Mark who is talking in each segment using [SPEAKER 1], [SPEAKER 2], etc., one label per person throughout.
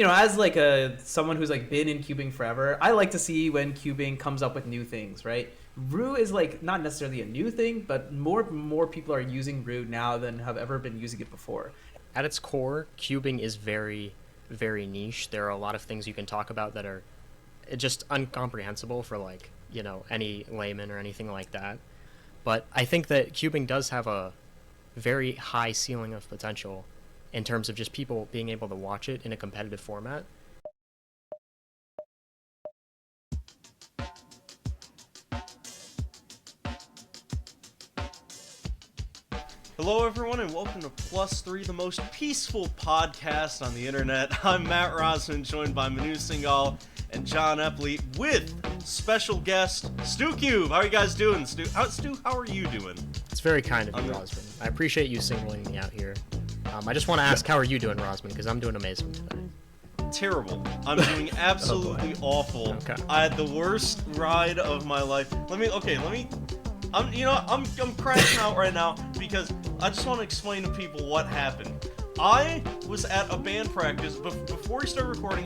[SPEAKER 1] as like someone who's like been in cubing forever, I like to see when cubing comes up with new things, right? Roux is like not necessarily a new thing, but more people are using Roux now than have ever been using it before.
[SPEAKER 2] At its core, cubing is very, very niche. There are a lot of things you can talk about that are just incomprehensible for like, any layman or anything like that. But I think that cubing does have a very high ceiling of potential in terms of just people being able to watch it in a competitive format.
[SPEAKER 3] Hello, everyone, and welcome to Plus 3, the most peaceful podcast on the internet. I'm Matt Rozman, joined by Manu Singhal and John Epley, with special guest STUCube. How are you guys doing, Stu? How are you doing?
[SPEAKER 2] It's very kind of you, Rozman. I appreciate you singling me out here. I just want to ask, how are you doing, Rozman? Because I'm doing amazing today.
[SPEAKER 3] Terrible. I'm doing absolutely awful.
[SPEAKER 2] Okay.
[SPEAKER 3] I had the worst ride of my life. I'm crashing out right now because I just want to explain to people what happened. I was at a band practice before we started recording.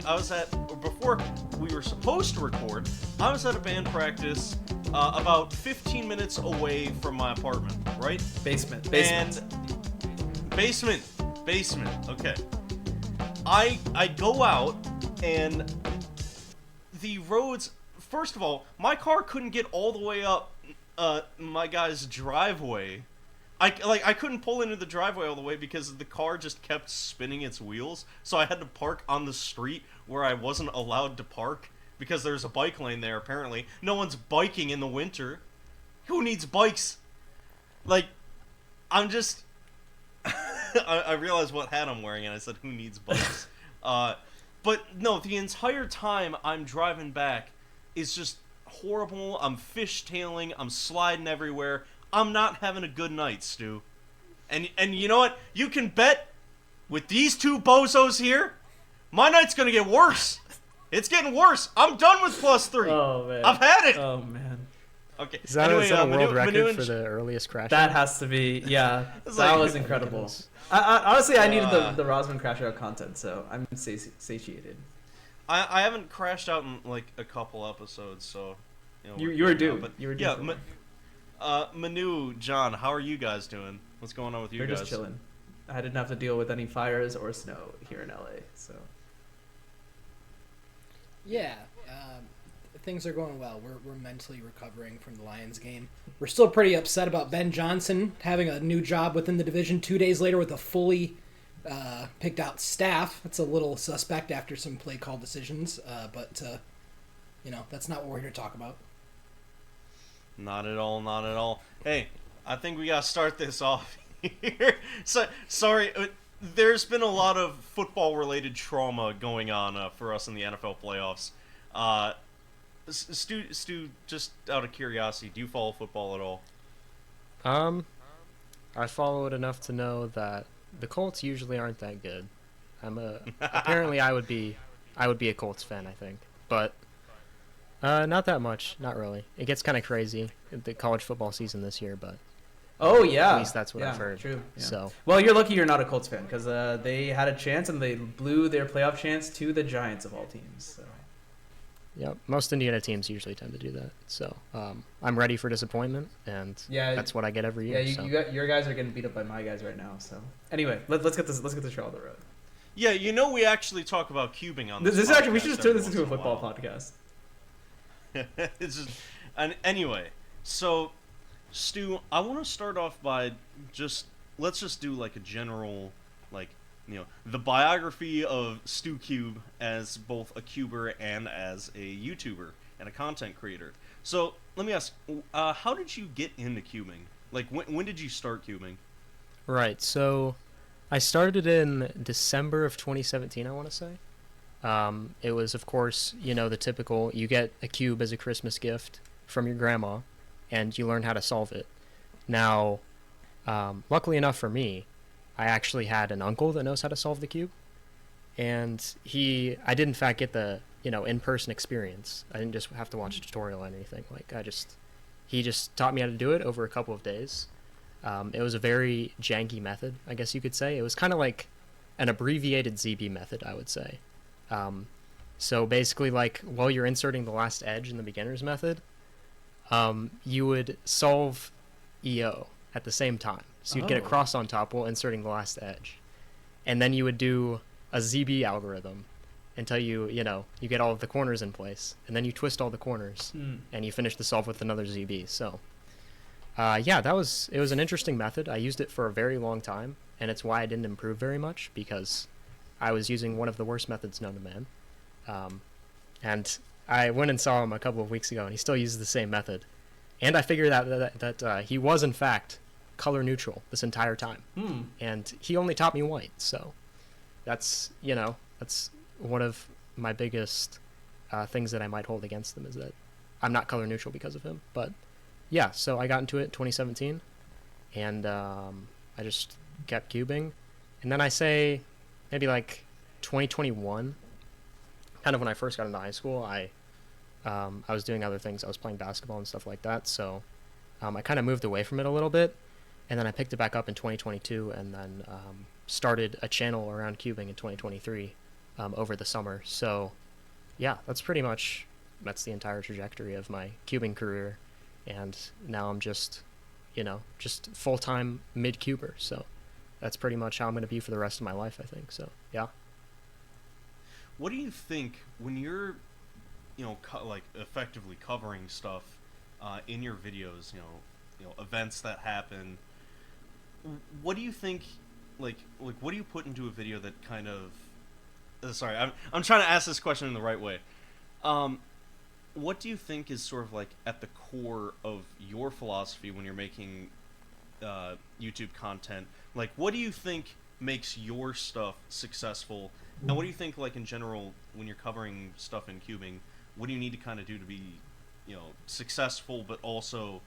[SPEAKER 3] Before we were supposed to record, I was at a band practice about 15 minutes away from my apartment, right?
[SPEAKER 1] Basement.
[SPEAKER 3] And basement. Okay. I go out and the roads. First of all, my car couldn't get all the way up my guy's driveway. I couldn't pull into the driveway all the way because the car just kept spinning its wheels, so I had to park on the street where I wasn't allowed to park because there's a bike lane there. Apparently no one's biking in the winter. Who needs bikes? I'm just I realized what hat I'm wearing and I said who needs bikes. But no, the entire time I'm driving back is just horrible. I'm fishtailing, I'm sliding everywhere. I'm not having a good night, Stu. And you know what? You can bet with these two bozos here, my night's gonna get worse. It's getting worse. I'm done with Plus 3.
[SPEAKER 1] Oh man.
[SPEAKER 3] I've had it.
[SPEAKER 1] Oh man.
[SPEAKER 3] Okay.
[SPEAKER 2] Is that,
[SPEAKER 3] anyway,
[SPEAKER 2] is that a world record
[SPEAKER 3] Manu
[SPEAKER 2] for the earliest crash?
[SPEAKER 1] That has to be, yeah.
[SPEAKER 3] It's
[SPEAKER 1] That
[SPEAKER 3] like-
[SPEAKER 1] was incredible. Honestly, I needed the Rozman crash out content, so I'm satiated.
[SPEAKER 3] I haven't crashed out in like a couple episodes, so
[SPEAKER 1] You were due.
[SPEAKER 3] But
[SPEAKER 1] You were due.
[SPEAKER 3] yeah,
[SPEAKER 1] for it.
[SPEAKER 3] Manu, John, how are you guys doing? What's going on with you
[SPEAKER 1] We're
[SPEAKER 3] guys?
[SPEAKER 1] just chilling. I didn't have to deal with any fires or snow here in LA, so.
[SPEAKER 4] Yeah, things are going well. We're mentally recovering from the Lions game. We're still pretty upset about Ben Johnson having a new job within the division 2 days later with a fully picked out staff. That's a little suspect after some play call decisions, but that's not what we're here to talk about.
[SPEAKER 3] Not at all. Hey, I think we gotta start this off here. So, sorry, there's been a lot of football-related trauma going on for us in the NFL playoffs. Stu, just out of curiosity, do you follow football at all?
[SPEAKER 2] I follow it enough to know that the Colts usually aren't that good. Apparently I would be a Colts fan, I think, but not that much, not really. It gets kind of crazy the college football season this year, but
[SPEAKER 1] Oh yeah.
[SPEAKER 2] at least that's what
[SPEAKER 1] yeah,
[SPEAKER 2] I've heard.
[SPEAKER 1] True. Yeah.
[SPEAKER 2] So
[SPEAKER 1] Well, you're lucky you're not a Colts fan because they had a chance and they blew their playoff chance to the Giants of all teams. So.
[SPEAKER 2] yeah, most Indiana teams usually tend to do that. So I'm ready for disappointment, and
[SPEAKER 1] Yeah,
[SPEAKER 2] that's what I get every year.
[SPEAKER 1] Yeah,
[SPEAKER 2] so.
[SPEAKER 1] your guys are getting beat up by my guys right now. So anyway, let's get the show on the road.
[SPEAKER 3] Yeah, we actually talk about cubing on
[SPEAKER 1] This
[SPEAKER 3] this.
[SPEAKER 1] is actually we should
[SPEAKER 3] podcast
[SPEAKER 1] just turn
[SPEAKER 3] every
[SPEAKER 1] this into a
[SPEAKER 3] once in
[SPEAKER 1] football
[SPEAKER 3] while.
[SPEAKER 1] podcast.
[SPEAKER 3] It's just, and anyway, so Stu, I want to start off by let's just do like a general the biography of STUCube as both a cuber and as a YouTuber and a content creator. So let me ask, how did you get into cubing? Like when did you start cubing?
[SPEAKER 2] Right, so I started in December of 2017, I want to say. It was, of course, the typical, you get a cube as a Christmas gift from your grandma, and you learn how to solve it. Now, luckily enough for me, I actually had an uncle that knows how to solve the cube, and I did in fact get the, in-person experience. I didn't just have to watch a tutorial or anything. He just taught me how to do it over a couple of days. It was a very janky method, I guess you could say. It was kind of like an abbreviated ZB method, I would say. So basically, like, while you're inserting the last edge in the beginner's method, you would solve EO at the same time. So you'd get a
[SPEAKER 1] Oh.
[SPEAKER 2] cross on top while inserting the last edge. And then you would do a ZB algorithm until you get all of the corners in place. And then you twist all the corners, and you finish the solve with another ZB. So, it was an interesting method. I used it for a very long time, and it's why I didn't improve very much, because I was using one of the worst methods known to man. And I went and saw him a couple of weeks ago, and he still uses the same method. And I figured out that he was, in fact, color neutral this entire time. And he only taught me white, so that's one of my biggest things that I might hold against him, is that I'm not color neutral because of him. But yeah, so I got into it in 2017, and I just kept cubing. And then I say maybe like 2021, kind of when I first got into high school, I was doing other things. I was playing basketball and stuff like that, so I kind of moved away from it a little bit, and then I picked it back up in 2022, and then started a channel around cubing in 2023 over the summer. So yeah, that's the entire trajectory of my cubing career, and now I'm just full-time mid-cuber, so that's pretty much how I'm going to be for the rest of my life, I think. So yeah.
[SPEAKER 3] What do you think when you're, like effectively covering stuff in your videos, events that happen? What do you think, like what do you put into a video that kind of? Sorry, I'm trying to ask this question in the right way. What do you think is sort of like at the core of your philosophy when you're making YouTube content? Like, what do you think makes your stuff successful? And what do you think, like, in general, when you're covering stuff in cubing, what do you need to kind of do to be, successful, but also,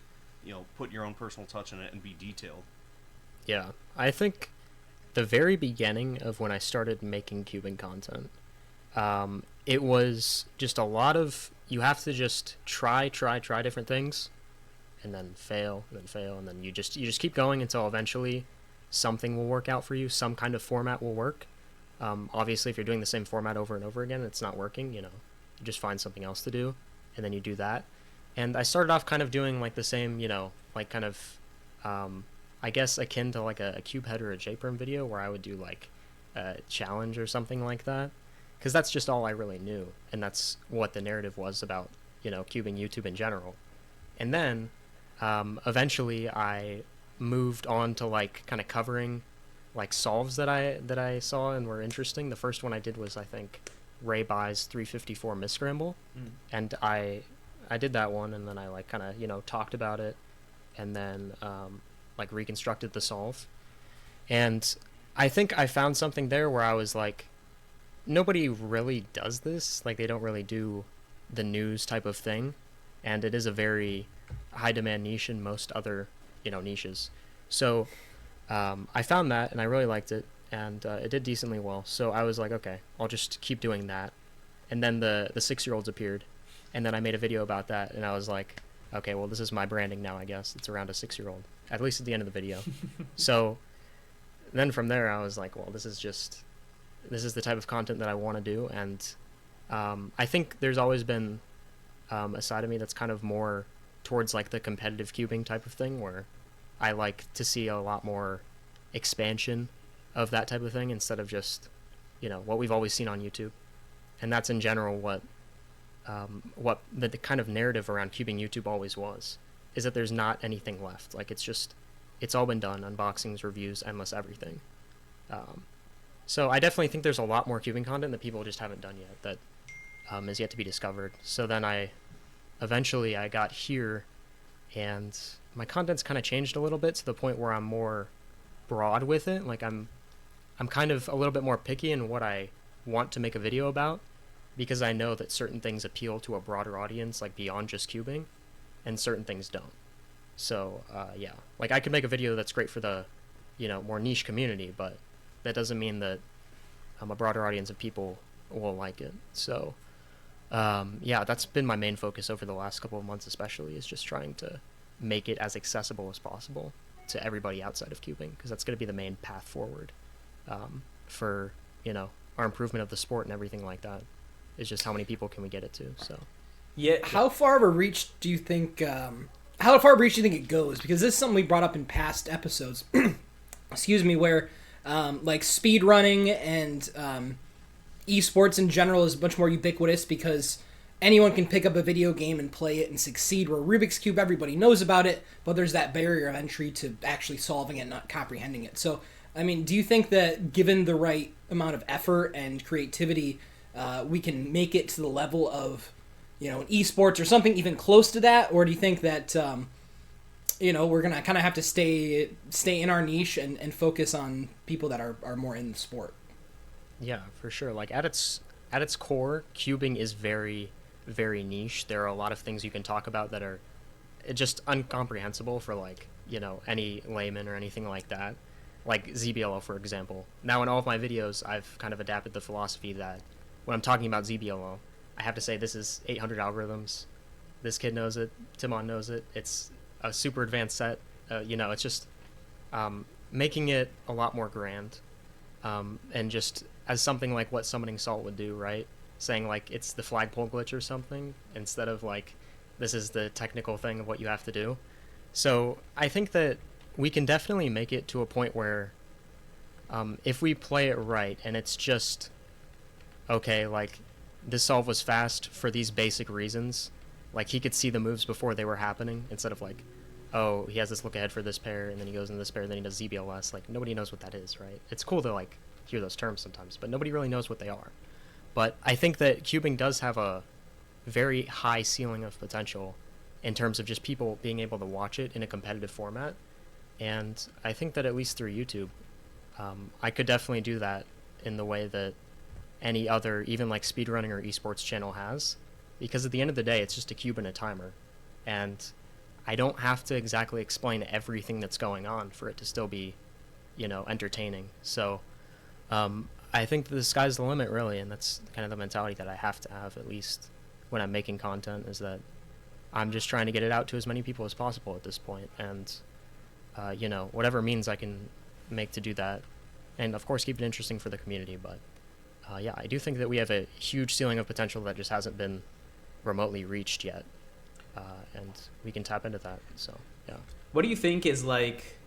[SPEAKER 3] put your own personal touch in it and be detailed?
[SPEAKER 2] Yeah, I think the very beginning of when I started making cubing content, it was just a lot of, you have to just try different things, and then fail, and then you just keep going until eventually something will work out for you. Some kind of format will work. Obviously, if you're doing the same format over and over again, it's not working. You just find something else to do, and then you do that. And I started off kind of doing like the same, like kind of, I guess akin to like a cube head or a JPerm video, where I would do like a challenge or something like that, because that's just all I really knew, and that's what the narrative was about, cubing YouTube in general. And then eventually I moved on to like kind of covering like solves that I saw and were interesting. The first one I did was, I think, Ray Bai's 354 misscramble, and I did that one, and then I like kind of talked about it, and then like reconstructed the solve. And I think I found something there where I was like, nobody really does this. Like, they don't really do the news type of thing, and it is a very high demand niche in most other niches. So I found that, and I really liked it, and it did decently well. So I was like, okay, I'll just keep doing that. And then the 6-year-olds appeared, and then I made a video about that, and I was like, okay, well, this is my branding now, I guess. It's around a 6-year-old, at least at the end of the video. So then from there, I was like, well, this is the type of content that I want to do. And I think there's always been a side of me that's kind of more towards like the competitive cubing type of thing, where I like to see a lot more expansion of that type of thing instead of just what we've always seen on YouTube. And that's in general what the kind of narrative around cubing YouTube always was, is that there's not anything left. Like, it's all been done: unboxings, reviews, endless everything. So I definitely think there's a lot more cubing content that people just haven't done yet, that is yet to be discovered. So then I got here, and my content's kind of changed a little bit to the point where I'm more broad with it. Like, I'm kind of a little bit more picky in what I want to make a video about, because I know that certain things appeal to a broader audience, like beyond just cubing, and certain things don't. So yeah, like, I could make a video that's great for the more niche community, but that doesn't mean that a broader audience of people will like it. So yeah, that's been my main focus over the last couple of months, especially, is just trying to make it as accessible as possible to everybody outside of cubing, because that's going to be the main path forward for our improvement of the sport and everything like that. It's just how many people can we get it to. So
[SPEAKER 1] Yeah.
[SPEAKER 4] How far of a reach do you think? How far of a reach do you think it goes? Because this is something we brought up in past episodes. Excuse me, where like speed running and esports in general is much more ubiquitous because anyone can pick up a video game and play it and succeed. Where Rubik's Cube, everybody knows about it, but there's that barrier of entry to actually solving it, not comprehending it. So, I mean, do you think that given the right amount of effort and creativity, we can make it to the level of, you know, an esports or something even close to that? Or do you think that, you know, we're going to kind of have to stay in our niche and focus on people that are more in the sport?
[SPEAKER 2] yeah, for sure. Like at its core, cubing is very, very niche. There are a lot of things you can talk about that are just incomprehensible for, like, you know, any layman or anything like that. Like ZBLO, for example. Now in all of my videos, I've kind of adapted the philosophy that when I'm talking about ZBLO, I have to say this is 800 algorithms. This kid knows it. Timon knows it. It's a super advanced set. You know, it's just making it a lot more grand. And just as something like what Summoning Salt would do, right? Saying, like, it's the flagpole glitch or something, instead of, like, this is the technical thing of what you have to do. So I think that we can definitely make it to a point where if we play it right and it's just, okay, like, this solve was fast for these basic reasons. Like, he could see the moves before they were happening, instead of, like, oh, he has this look ahead for this pair, and then he goes into this pair, and then he does ZBLS. Like, nobody knows what that is, right? It's cool to, like, hear those terms sometimes, but nobody really knows what they are. But I think that cubing does have a very high ceiling of potential in terms of just people being able to watch it in a competitive format. And I think that at least through YouTube, I could definitely do that in the way that any other, even like speedrunning or esports channel has. Because at the end of the day, it's just a cube and a timer. And I don't have to exactly explain everything that's going on for it to still be, you know, entertaining. So I think the sky's the limit, really, and that's kind of the mentality that I have to have, at least when I'm making content, is that I'm just trying to get it out to as many people as possible at this point, and you know, whatever means I can make to do that, and of course keep it interesting for the community. But yeah, I do think that we have a huge ceiling of potential that just hasn't been remotely reached yet, and we can tap into that. So yeah.
[SPEAKER 1] What do you think is like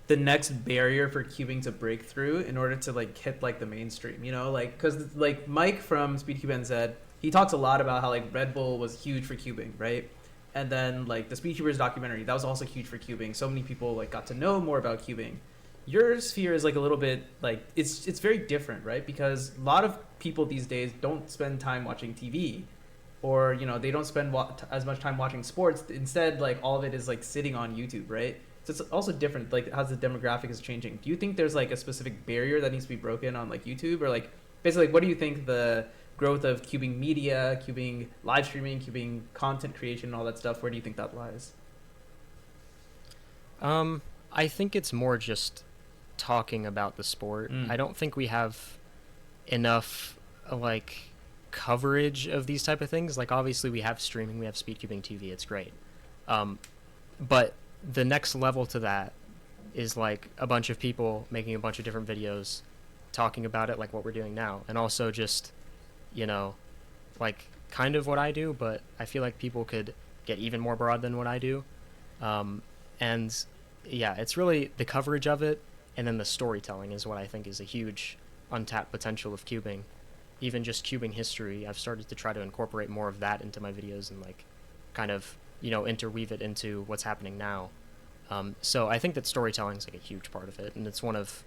[SPEAKER 1] the next barrier for cubing to break through in order to like hit like the mainstream? You know, like, because like Mike from SpeedCube NZ, he talks a lot about how like Red Bull was huge for cubing, right? And then like the SpeedCubers documentary, that was also huge for cubing. So many people like got to know more about cubing. Your sphere is like a little bit like it's very different, right? Because a lot of people these days don't spend time watching TV, or you know, they don't spend as much time watching sports. Instead, like all of it is like sitting on YouTube, right? So it's also different, like how the demographic is changing. Do you think there's like a specific barrier that needs to be broken on like YouTube, or like basically, like, what do you think the growth of cubing media, cubing live streaming, cubing content creation, and all that stuff, where do you think that lies?
[SPEAKER 2] I think it's more just talking about the sport. I don't think we have enough like coverage of these type of things. Like, obviously we have streaming, we have SpeedCubing TV, it's great. But the next level to that is like a bunch of people making a bunch of different videos talking about it, like what we're doing now, and also just, you know, like kind of what I do, but I feel like people could get even more broad than what I do. And yeah, it's really the coverage of it, and then the storytelling is what I think is a huge untapped potential of cubing. Even just cubing history, I've started to try to incorporate more of that into my videos and like kind of, you know, interweave it into what's happening now. So I think that storytelling is like a huge part of it, and it's one of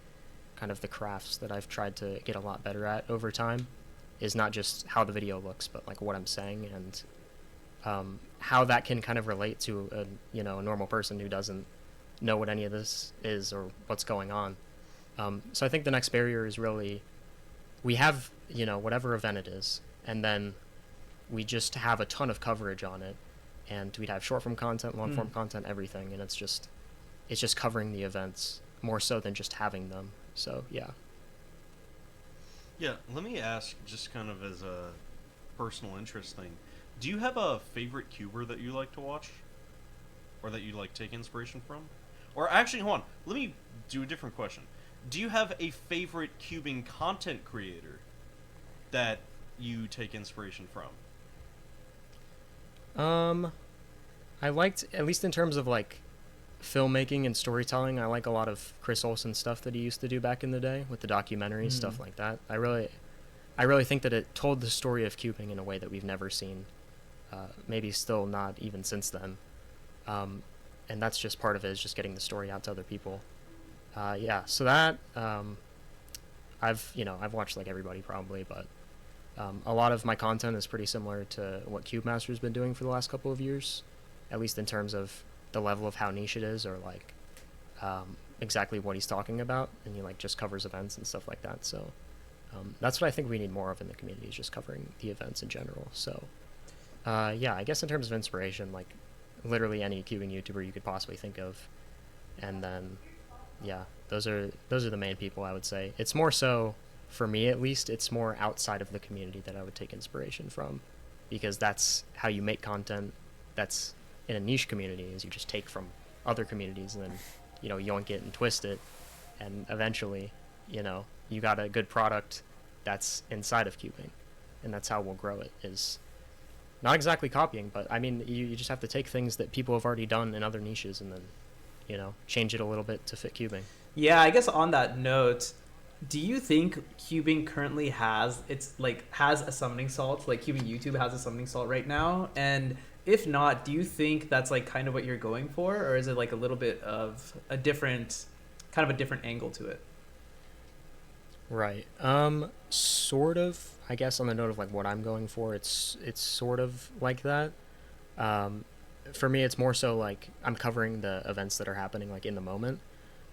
[SPEAKER 2] kind of the crafts that I've tried to get a lot better at over time, is not just how the video looks, but like what I'm saying, and how that can kind of relate to a, you know, a normal person who doesn't know what any of this is or what's going on. So I think the next barrier is really, we have, you know, whatever event it is, and then we just have a ton of coverage on it, and we'd have short form content, long form content, everything, and it's just covering the events more so than just having them. So yeah.
[SPEAKER 3] Yeah, let me ask, just kind of as a personal interest thing, do you have a favorite cuber that you like to watch, or that you like take inspiration from? Or actually, hold on, let me do a different question. do you have a favorite cubing content creator that you take inspiration from?
[SPEAKER 2] I liked, at least in terms of like filmmaking and storytelling, I like a lot of Chris Olsen's stuff that he used to do back in the day with the documentaries, stuff like that. I really think that it told the story of cubing in a way that we've never seen, maybe still not even since then. And that's just part of it, is just getting the story out to other people. Yeah, so that, I've watched like everybody probably, but a lot of my content is pretty similar to what CubeMaster's been doing for the last couple of years, at least in terms of the level of how niche it is, or like exactly what he's talking about, and he like just covers events and stuff like that. So that's what I think we need more of in the community, is just covering the events in general. So yeah, I guess in terms of inspiration, like literally any cubing YouTuber you could possibly think of, and then yeah, those are the main people I would say. It's more so, for me at least, it's more outside of the community that I would take inspiration from, because that's how you make content that's in a niche community, is you just take from other communities and then, yoink it and twist it, and eventually, you got a good product that's inside of cubing, and that's how we'll grow it, is not exactly copying, but I mean, you just have to take things that people have already done in other niches and then, change it a little bit to fit cubing.
[SPEAKER 1] Yeah, I guess on that note, do you think cubing currently has a summoning salt? Like cubing YouTube has a summoning salt right now, and if not, do you think that's like kind of what you're going for, or is it like a little bit of a different angle to it?
[SPEAKER 2] Right. Sort of. I guess on the note of like what I'm going for, it's sort of like that. For me, it's more so like I'm covering the events that are happening like in the moment.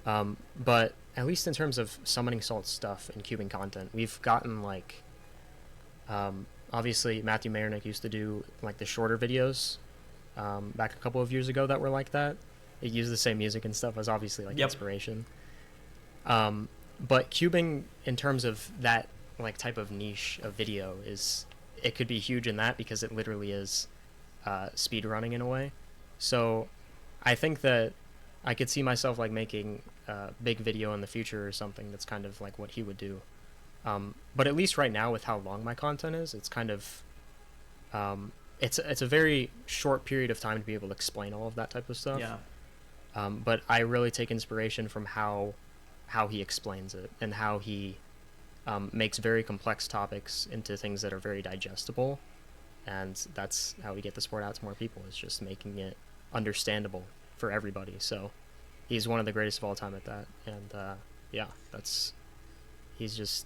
[SPEAKER 2] But at least in terms of summoning salt stuff and cubing content, we've gotten like, obviously Matthew Mayernick used to do like the shorter videos back a couple of years ago that were like that. It used the same music and stuff as obviously like inspiration. But cubing in terms of that like type of niche of video, it could be huge in that, because it literally is speed running in a way. So I think that I could see myself like making a big video in the future or something that's kind of like what he would do. But at least right now, with how long my content is, it's kind of it's a very short period of time to be able to explain all of that type of stuff.
[SPEAKER 1] Yeah.
[SPEAKER 2] But I really take inspiration from how he explains it, and how he makes very complex topics into things that are very digestible, and that's how we get the sport out to more people, is just making it understandable for everybody. So he's one of the greatest of all time at that, and yeah, he's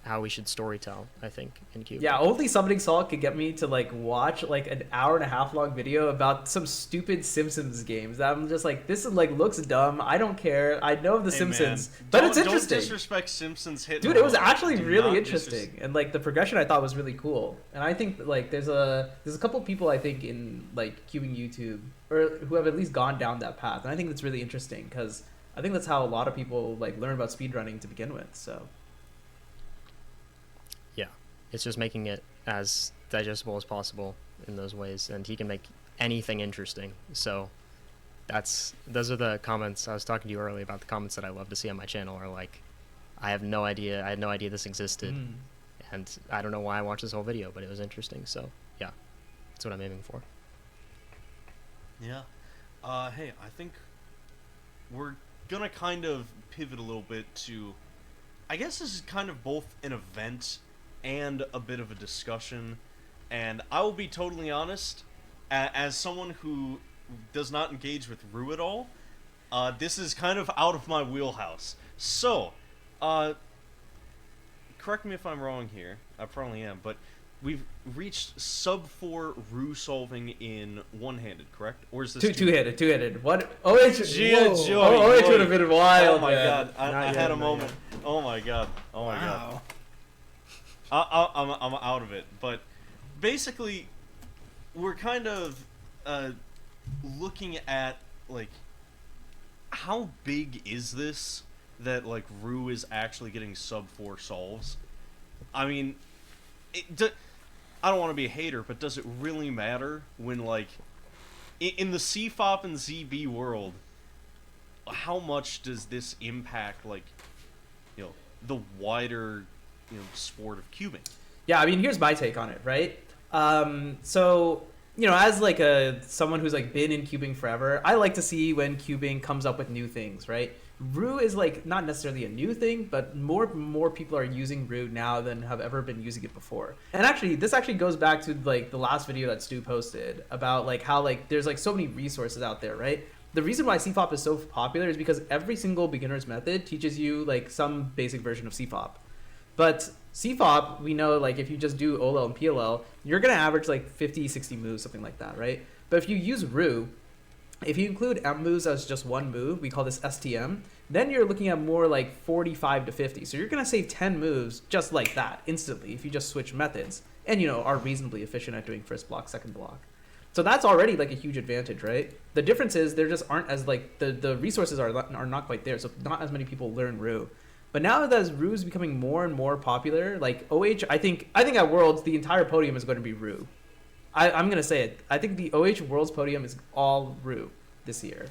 [SPEAKER 2] how we should storytell, I think, in Cube.
[SPEAKER 1] Yeah, only summoning salt could get me to like watch like an hour and a half long video about some stupid Simpsons games that I'm just like, this is like looks dumb. I don't care. I know the Simpsons, but it's interesting.
[SPEAKER 3] Don't disrespect Simpsons hit.
[SPEAKER 1] Dude, it was actually really interesting, and like the progression I thought was really cool. And I think like there's a couple people I think in like cubing YouTube, or who have at least gone down that path, and I think that's really interesting, because I think that's how a lot of people like learn about speedrunning to begin with. So
[SPEAKER 2] yeah, it's just making it as digestible as possible in those ways, and he can make anything interesting. So those are the comments I was talking to you earlier about. The comments that I love to see on my channel are like, I had no idea this existed, and I don't know why I watched this whole video, but it was interesting. So yeah, that's what I'm aiming for.
[SPEAKER 3] Yeah. Hey, I think we're gonna kind of pivot a little bit to, I guess this is kind of both an event and a bit of a discussion, and I will be totally honest, as someone who does not engage with Roux at all, this is kind of out of my wheelhouse. So, correct me if I'm wrong here, I probably am, but we've reached sub 4 Roux solving in one-handed, correct? Or is this
[SPEAKER 1] two-handed? What? OH
[SPEAKER 3] Joy.
[SPEAKER 1] would have been wild.
[SPEAKER 3] Oh my god, I
[SPEAKER 2] Not
[SPEAKER 3] had
[SPEAKER 2] yet,
[SPEAKER 3] a
[SPEAKER 2] not
[SPEAKER 3] moment.
[SPEAKER 2] yet.
[SPEAKER 3] Oh my god.
[SPEAKER 4] Wow.
[SPEAKER 3] I'm out of it, but basically, we're kind of looking at like, how big is this that like Roux is actually getting sub 4 solves? I mean, I don't want to be a hater, but does it really matter when like in the CFOP and ZB world, how much does this impact, like, the wider, sport of cubing?
[SPEAKER 1] Yeah, I mean, here's my take on it, right? So, as like someone who's like been in cubing forever, I like to see when cubing comes up with new things, right? Roux is like not necessarily a new thing, but more people are using Roux now than have ever been using it before. And actually, this actually goes back to like the last video that Stu posted about like how like there's like so many resources out there, right? The reason why CFOP is so popular is because every single beginner's method teaches you like some basic version of CFOP. But CFOP, we know like if you just do OLL and PLL, you're going to average like 50, 60 moves, something like that, right? But if you use Roux, if you include M moves as just one move, we call this STM, then you're looking at more like 45 to 50. So you're going to save 10 moves just like that instantly if you just switch methods and, are reasonably efficient at doing first block, second block. So that's already like a huge advantage, right? The difference is there just aren't as like the resources are not quite there. So not as many people learn Roux. But now that Roux is becoming more and more popular, like OH, I think at Worlds, the entire podium is going to be Roux. I'm going to say it. I think the OH Worlds podium is all Roux this year.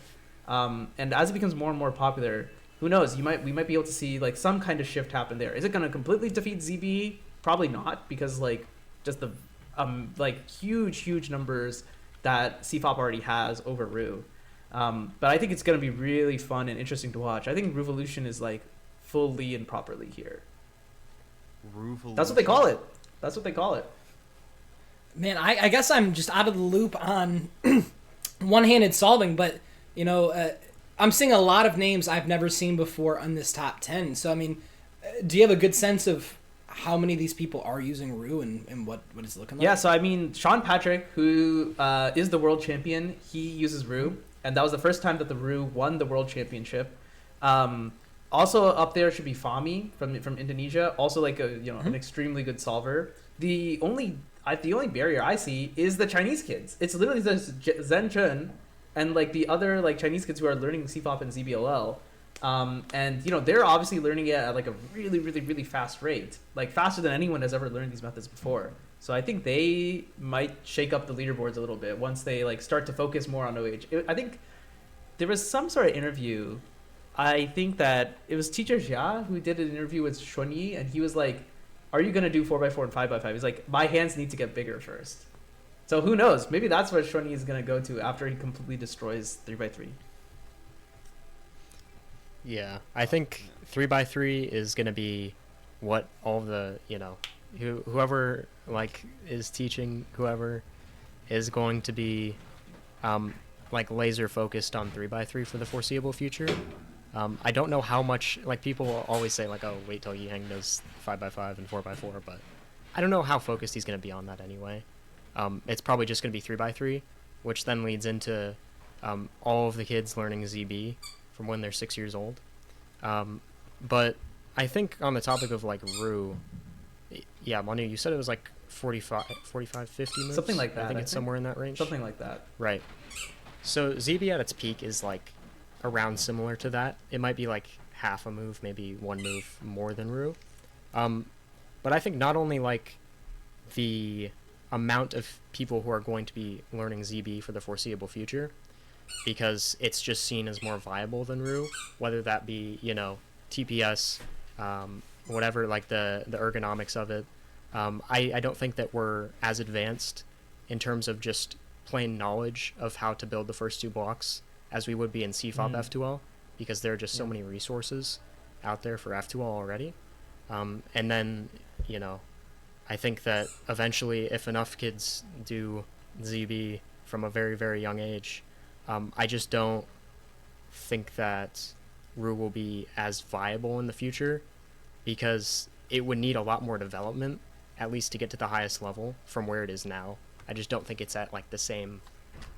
[SPEAKER 1] And as it becomes more and more popular, who knows? We might be able to see like some kind of shift happen there. Is it going to completely defeat ZB? Probably not, because like just the like huge numbers that CFOP already has over Roux. But I think it's going to be really fun and interesting to watch. I think Revolution is like fully and properly here.
[SPEAKER 3] Revolution.
[SPEAKER 1] That's what they call it. That's what they call it.
[SPEAKER 4] Man, I guess I'm just out of the loop on one-handed solving, but I'm seeing a lot of names I've never seen before on this top 10. So I mean, do you have a good sense of how many of these people are using Roux and what it's looking like?
[SPEAKER 1] Yeah, so I mean, Sean Patrick, who is the world champion, he uses Roux, and that was the first time that the Roux won the world championship. Also up there should be Fahmi from Indonesia, also like an extremely good solver. The only barrier I see is the Chinese kids. It's literally just Zhen Chen and like the other like Chinese kids who are learning CFOP and ZBLL. And they're obviously learning it at like a really fast rate, like faster than anyone has ever learned these methods before. So I think they might shake up the leaderboards a little bit once they like start to focus more on OH. I think there was some sort of interview. I think that it was Teacher Jia who did an interview with Shunyi, and he was like, "Are you gonna do 4x4 and 5x5?" He's like, "My hands need to get bigger first." So who knows? Maybe that's what Shunyi is gonna go to after he completely destroys 3x3.
[SPEAKER 2] Yeah, I think 3x3 is going to be what all the, whoever like is teaching, whoever is going to be like laser focused on 3x3 for the foreseeable future. I don't know how much, like people always say like, oh, wait till Yang does 5x5 and 4x4, but I don't know how focused he's going to be on that anyway. It's probably just going to be 3x3, which then leads into all of the kids learning ZB from when they're 6 years old. But I think on the topic of like Roux, yeah, Manu, you said it was like 45, 50 moves?
[SPEAKER 1] Something like that.
[SPEAKER 2] I think it's somewhere in that range.
[SPEAKER 1] Something like that.
[SPEAKER 2] Right. So ZB at its peak is like around similar to that. It might be like half a move, maybe one move more than Roux. But I think not only like the amount of people who are going to be learning ZB for the foreseeable future, because it's just seen as more viable than Roux, whether that be, TPS, whatever, like the ergonomics of it. I don't think that we're as advanced in terms of just plain knowledge of how to build the first two blocks as we would be in CFOP F2L, because there are just so many resources out there for F2L already. And then, I think that eventually if enough kids do ZB from a very, very young age, I just don't think that Roux will be as viable in the future, because it would need a lot more development, at least to get to the highest level from where it is now. I just don't think it's at like the same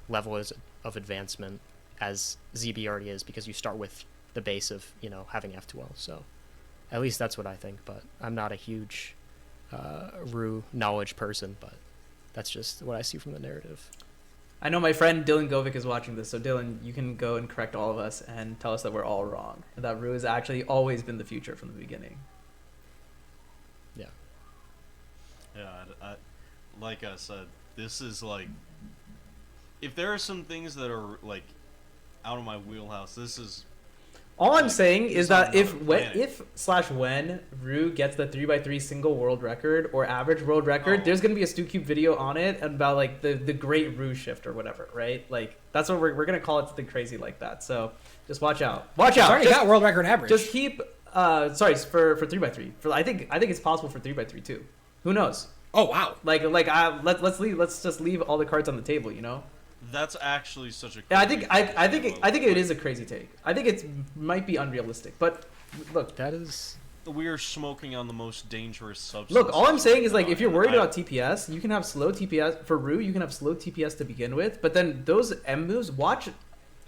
[SPEAKER 2] level of advancement as ZB already is, because you start with the base of, having F2L. So at least that's what I think, but I'm not a huge Roux knowledge person, but that's just what I see from the narrative.
[SPEAKER 1] I know my friend Dylan Govic is watching this, so Dylan, you can go and correct all of us and tell us that we're all wrong, and that Roux has actually always been the future from the beginning.
[SPEAKER 2] Yeah.
[SPEAKER 3] Yeah, like I said, this is like, if there are some things that are like out of my wheelhouse, this is
[SPEAKER 1] All I'm saying is
[SPEAKER 3] It's on
[SPEAKER 1] that if
[SPEAKER 3] another
[SPEAKER 1] when
[SPEAKER 3] planet.
[SPEAKER 1] if slash when Roux gets the 3x3 single world record or average world record,
[SPEAKER 3] Oh.
[SPEAKER 1] there's gonna be a STUCube video on it about like the great Roux shift or whatever, right? Like that's what we're gonna call it, something crazy like that. So just watch out. Watch
[SPEAKER 4] It's
[SPEAKER 1] out.
[SPEAKER 4] already
[SPEAKER 1] Just,
[SPEAKER 4] got world record average.
[SPEAKER 1] just keep sorry for 3x3. For I think it's possible for 3x3 too. Who knows?
[SPEAKER 4] Oh wow.
[SPEAKER 1] Let's just leave all the cards on the table, you know?
[SPEAKER 3] That's actually such a.
[SPEAKER 1] Yeah,
[SPEAKER 3] crazy
[SPEAKER 1] I think
[SPEAKER 3] thing.
[SPEAKER 1] it is a crazy take. I think it might be unrealistic, but look,
[SPEAKER 2] That is.
[SPEAKER 3] We are smoking on the most dangerous substance.
[SPEAKER 1] look. All I'm saying is like if you're worried
[SPEAKER 3] I-
[SPEAKER 1] about TPS, you can have slow TPS for Roux. You can have slow TPS to begin with, but then those M moves. Watch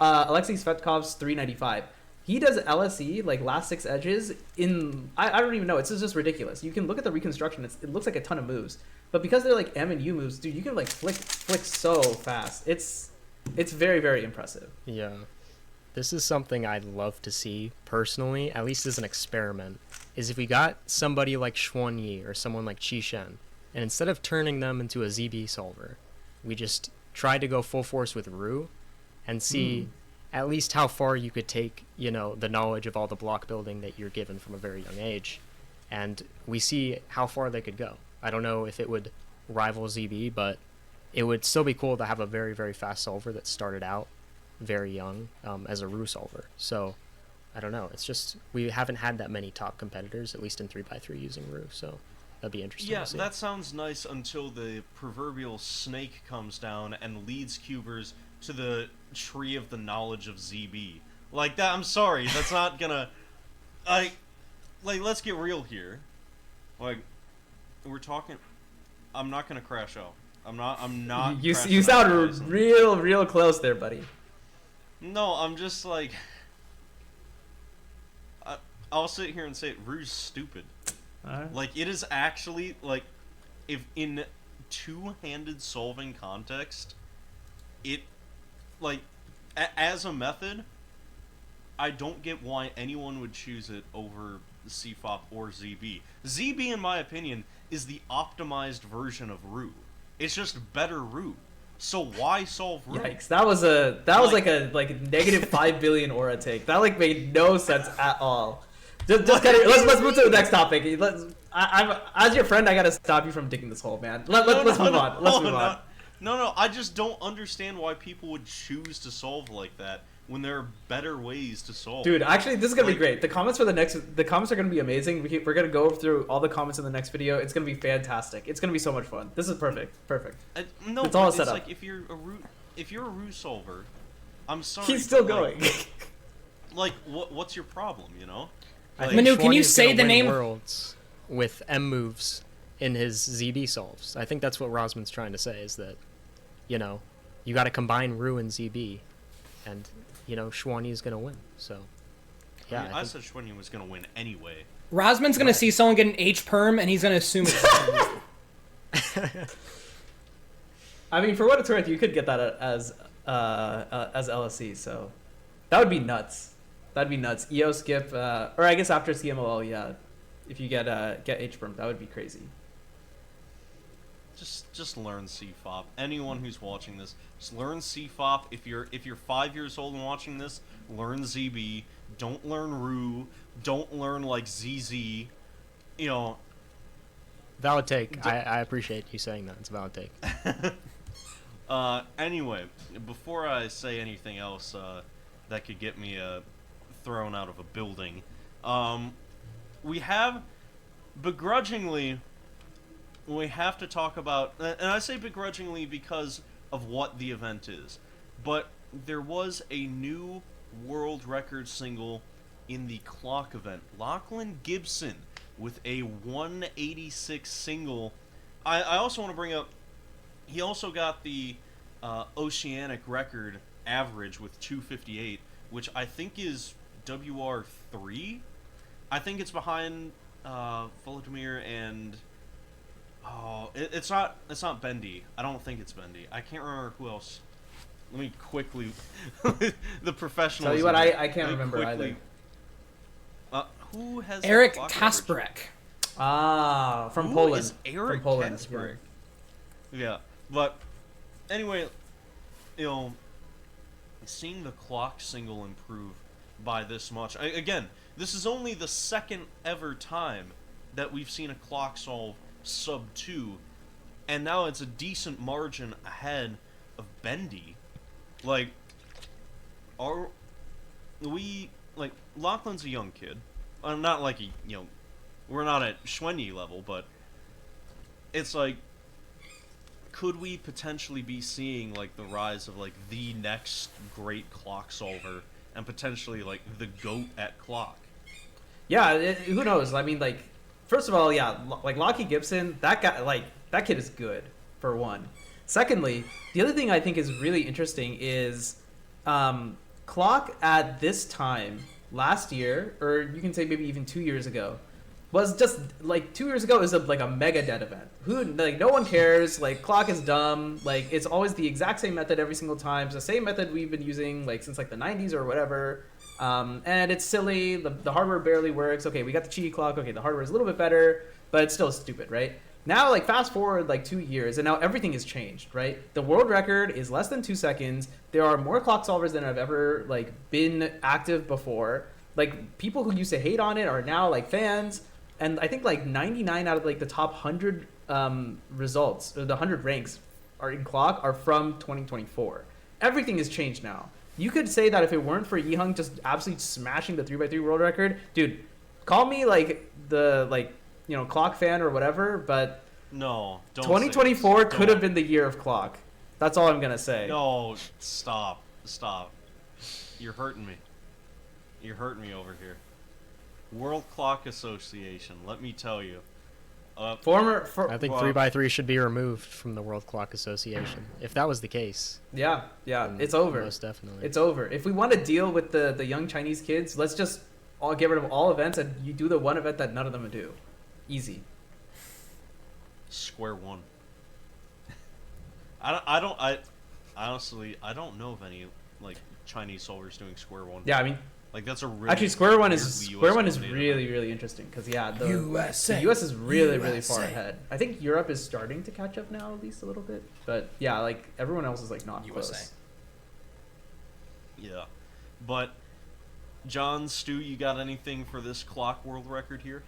[SPEAKER 1] Alexei Svetkov's 395. He does LSE like last 6 edges in I don't even know. It's just ridiculous. You can look at the reconstruction. It looks like a ton of moves, but because they're like M and U moves, dude, you can like flick so fast. It's very very impressive.
[SPEAKER 2] Yeah. This is something I'd love to see personally, at least as an experiment, is if we got somebody like Xuan Yi or someone like Qi Shen, and instead of turning them into a ZB solver, we just tried to go full force with Roux and see at least how far you could take, you know, the knowledge of all the block building that you're given from a very young age. And we see how far they could go. I don't know if it would rival ZB, but it would still be cool to have a very, very fast solver that started out very young as a Roux solver. So I don't know. It's just we haven't had that many top competitors, at least in 3x3 using Roux. So that'd be interesting
[SPEAKER 3] Yeah,
[SPEAKER 2] to see.
[SPEAKER 3] that sounds nice until the proverbial snake comes down and leads cubers to the tree of the knowledge of ZB. Like that, I'm sorry, that's not gonna. Let's get real here. Like, we're talking. I'm not gonna crash out. I'm not.
[SPEAKER 1] You
[SPEAKER 3] crashing out,
[SPEAKER 1] sound
[SPEAKER 3] guys.
[SPEAKER 1] real close there, buddy.
[SPEAKER 3] No, I'm just like. I'll sit here and say it. Rouge stupid. Like, it is actually like, if in two-handed solving context, it, like, as a method, I don't get why anyone would choose it over CFOP or ZB. ZB, in my opinion, is the optimized version of Roux. It's just better Roux. So why solve Roux?
[SPEAKER 1] Yikes! That was like a negative 5 billion aura take. That like made no sense at all. Just kinda, let's move to the next topic. I'm as your friend, I gotta stop you from digging this hole, man. Let's move on. Let's move on.
[SPEAKER 3] No, I just don't understand why people would choose to solve like that when there are better ways to solve.
[SPEAKER 1] Dude, actually, this is gonna be
[SPEAKER 3] Like-
[SPEAKER 1] great. The comments are gonna be amazing. We're gonna go through all the comments in the next video. It's gonna be fantastic. It's gonna be so much fun. This is perfect.
[SPEAKER 3] No,
[SPEAKER 1] It's all
[SPEAKER 3] but
[SPEAKER 1] set
[SPEAKER 3] it's
[SPEAKER 1] up.
[SPEAKER 3] like if you're a Roux solver, I'm sorry.
[SPEAKER 1] He's still
[SPEAKER 3] but, like-
[SPEAKER 1] going.
[SPEAKER 3] Like, what's your problem? You know?
[SPEAKER 2] I
[SPEAKER 3] Like,
[SPEAKER 2] think
[SPEAKER 4] Manu, can you
[SPEAKER 2] Xuan Yi's
[SPEAKER 4] say
[SPEAKER 2] gonna
[SPEAKER 4] the
[SPEAKER 2] win
[SPEAKER 4] name-
[SPEAKER 2] Worlds with M moves in his ZB solves. I think that's what Rozman's trying to say, is that, you know, you got to combine Roux and ZB, and, you know, Xuan Yi's going to win. So, yeah.
[SPEAKER 3] I, mean,
[SPEAKER 2] I
[SPEAKER 3] I
[SPEAKER 2] think-
[SPEAKER 3] said Schwenny was gonna win anyway.
[SPEAKER 4] Rozman's gonna see someone get an H perm and he's gonna assume it's
[SPEAKER 1] I mean, for what it's worth, you could get that as LSE. So that would be nuts. That'd be nuts. EO skip, or I guess after CMLL, yeah. If you get H perm, that would be crazy.
[SPEAKER 3] Just learn CFOP. Anyone who's watching this, just learn CFOP. If you're 5 years old and watching this, learn ZB. Don't learn Roux. Don't learn like ZZ. You know.
[SPEAKER 2] Valid take. I appreciate you saying that. It's a valid take.
[SPEAKER 3] Anyway, before I say anything else that could get me thrown out of a building, we have begrudgingly. We have to talk about, and I say begrudgingly because of what the event is, but there was a new world record single in the clock event. Lachlan Gibson with a 186 single. I also want to bring up, he also got the Oceanic record average with 258, which I think is WR3. I think it's behind Volodymyr and... Oh, it's not Bendy. I don't think it's Bendy. I can't remember who else. Let me quickly the professionals.
[SPEAKER 1] Tell you what, I can't remember either.
[SPEAKER 3] Who has
[SPEAKER 4] Eric
[SPEAKER 3] that clock average?
[SPEAKER 4] Kasparek.
[SPEAKER 1] Ah, from
[SPEAKER 3] Who
[SPEAKER 1] Poland.
[SPEAKER 3] is Eric
[SPEAKER 1] from Poland.
[SPEAKER 3] Kasparek? Yeah, but anyway, you know, seeing the clock single improve by this much. Again, this is only the second ever time that we've seen a clock solve sub 2, and now it's a decent margin ahead of Bendy. Like, are we, like, Lachlan's a young kid. Not like, we're not at Schwenyi level, but it's like, could we potentially be seeing, like, the rise of, like, the next great clock solver, and potentially, like, the GOAT at clock?
[SPEAKER 1] Yeah, who knows? I mean, like, first of all, yeah, like, Lockie Gibson, that guy, like, that kid is good, for one. Secondly, the other thing I think is really interesting is clock at this time last year, or you can say maybe even 2 years ago, was just like 2 years ago is like a mega dead event. No one cares. Like, clock is dumb. Like, it's always the exact same method every single time. It's the same method we've been using like since like the 90s or whatever. And it's silly. The hardware barely works. Okay, we got the cheaty clock. Okay, the hardware is a little bit better, but it's still stupid, right? Now, like, fast forward like 2 years, and now everything has changed, right? The world record is less than 2 seconds. There are more clock solvers than have ever like been active before. Like, people who used to hate on it are now like fans. And I think like 99 out of like the top 100 results, or the 100 ranks are in clock, are from 2024. Everything has changed now. You could say that if it weren't for Yiheng just absolutely smashing the 3x3 world record, dude, call me like the clock fan or whatever, but
[SPEAKER 3] no, don't
[SPEAKER 1] 2024 could have been the year of clock. That's all I'm gonna say.
[SPEAKER 3] No, stop. You're hurting me. You're hurting me over here. World Clock Association, let me tell you.
[SPEAKER 2] I think 3x3 should be removed from the World Clock Association. If that was the case.
[SPEAKER 1] Yeah, it's over.
[SPEAKER 2] Most definitely.
[SPEAKER 1] It's over. If we want to deal with the young Chinese kids, let's just all get rid of all events and you do the one event that none of them would do. Easy.
[SPEAKER 3] Square one. I honestly don't know of any like Chinese solvers doing square one.
[SPEAKER 1] Yeah, I mean,
[SPEAKER 3] like, that's a really
[SPEAKER 1] actually Square One is really interesting because the US is really far ahead. I think Europe is starting to catch up now, at least a little bit, but yeah, like everyone else is like not close.
[SPEAKER 3] Yeah, but John, Stu, you got anything for this clock world record here?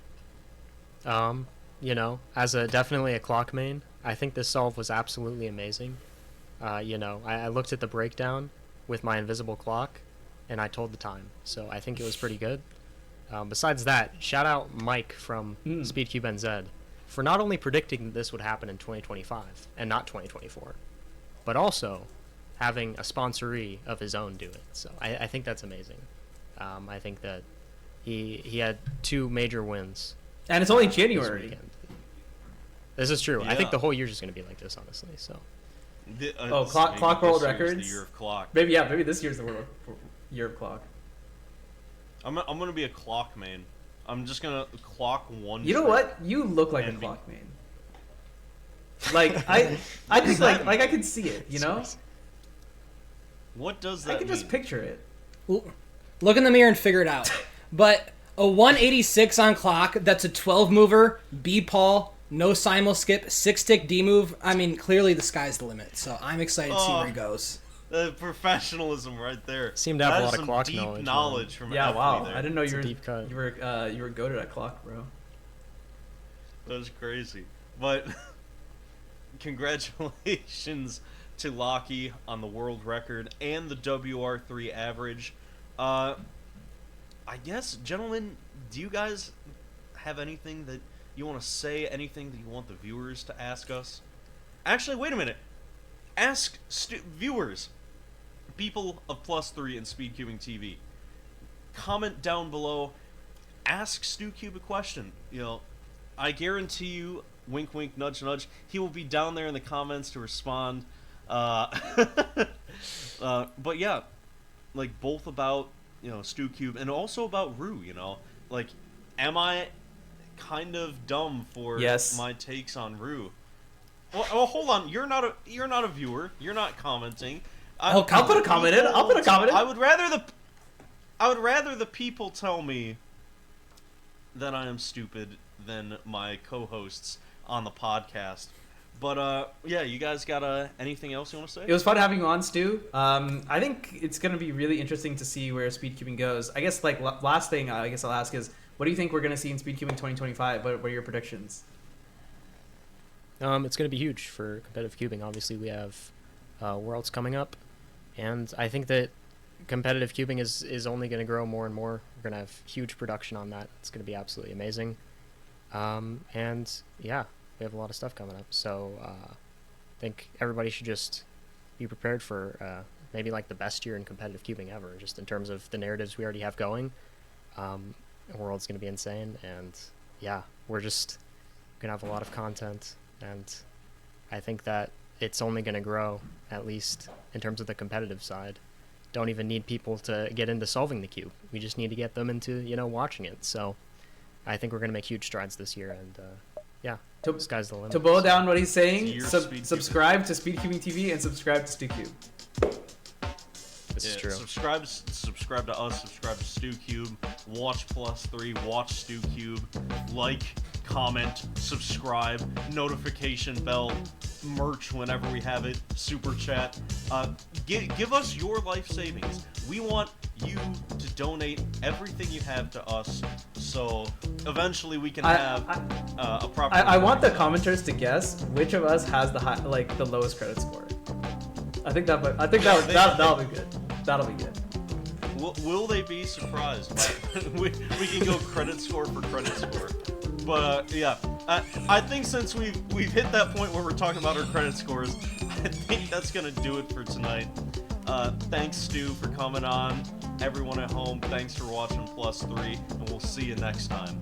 [SPEAKER 2] As definitely a clock main, I think this solve was absolutely amazing. I looked at the breakdown with my invisible clock, and I told the time, so I think it was pretty good. Besides that, shout out Mike from SpeedCube NZ for not only predicting that this would happen in 2025 and not 2024, but also having a sponsoree of his own do it. So I think that's amazing. I think that he had 2 major wins.
[SPEAKER 1] And it's only January.
[SPEAKER 2] This is true.
[SPEAKER 3] Yeah.
[SPEAKER 2] I think the whole year's just going to be like this, honestly. So.
[SPEAKER 1] Clock world records.
[SPEAKER 3] The year of clock.
[SPEAKER 1] Maybe this year's the year of clock.
[SPEAKER 3] I'm gonna be a clock main. I'm just gonna clock one.
[SPEAKER 1] You know what? You look like a clock main. Like I just like I can see it. You know.
[SPEAKER 3] What does that?
[SPEAKER 1] I can just picture it.
[SPEAKER 4] Look in the mirror and figure it out. But a 186 on clock. That's a 12 mover. B-Paul. No simul skip, 6-tick D move. I mean, clearly the sky's the limit. So I'm excited to see where he goes.
[SPEAKER 3] The professionalism right there.
[SPEAKER 2] Seemed to have a lot of clock
[SPEAKER 3] deep
[SPEAKER 2] knowledge.
[SPEAKER 3] From
[SPEAKER 1] yeah, wow.
[SPEAKER 3] there.
[SPEAKER 1] I didn't know you
[SPEAKER 2] were
[SPEAKER 1] goated at clock, bro.
[SPEAKER 3] That was crazy. But congratulations to Lockie on the world record and the WR3 average. I guess, gentlemen, do you guys have anything that you want to say, anything that you want the viewers to ask us? Actually, wait a minute. Ask viewers, people of +3 and SpeedCubing TV. Comment down below. Ask STUCube a question. I guarantee you, wink, wink, nudge, nudge, he will be down there in the comments to respond. But yeah, like both about STUCube and also about Roux. Like, am I kind of dumb for my takes on Roux? Well, hold on. You're not a viewer. You're not commenting.
[SPEAKER 1] I'll put a comment in. I'll put a comment in.
[SPEAKER 3] I would rather the people tell me that I am stupid than my co-hosts on the podcast But yeah, you guys got anything else you want to say?
[SPEAKER 1] It was fun having you on, Stu. I think it's gonna be really interesting to see where speed cubing goes. I guess like last thing I guess I'll ask is, what do you think we're gonna see in speed cubing 2025? What are your predictions?
[SPEAKER 2] It's going to be huge for competitive cubing. Obviously, we have Worlds coming up, and I think that competitive cubing is only going to grow more and more. We're going to have huge production on that. It's going to be absolutely amazing. And yeah, we have a lot of stuff coming up. So I think everybody should just be prepared for maybe like the best year in competitive cubing ever, just in terms of the narratives we already have going. World's going to be insane, and yeah, we're just going to have a lot of content. And I think that it's only going to grow, at least in terms of the competitive side. Don't even need people to get into solving the cube. We just need to get them into, watching it. So I think we're going to make huge strides this year. And yeah, sky's the limit.
[SPEAKER 1] To boil down what he's saying,
[SPEAKER 3] Speed
[SPEAKER 1] subscribe to Speed Cubing TV and subscribe to STUCube.
[SPEAKER 2] This is true.
[SPEAKER 3] Subscribe to us. Subscribe to STUCube. Watch +3. Watch STUCube. Like, comment, subscribe, notification bell, merch whenever we have it, super chat. Give us your life savings. We want you to donate everything you have to us, so eventually we can have a proper.
[SPEAKER 1] I want the commenters to guess which of us has the lowest credit score. I think that'll be good. That'll be good.
[SPEAKER 3] Will they be surprised? we can go credit score for credit score. But yeah, I think since we've hit that point where we're talking about our credit scores, I think that's gonna do it for tonight. Thanks, Stu, for coming on. Everyone at home, thanks for watching +3, and we'll see you next time.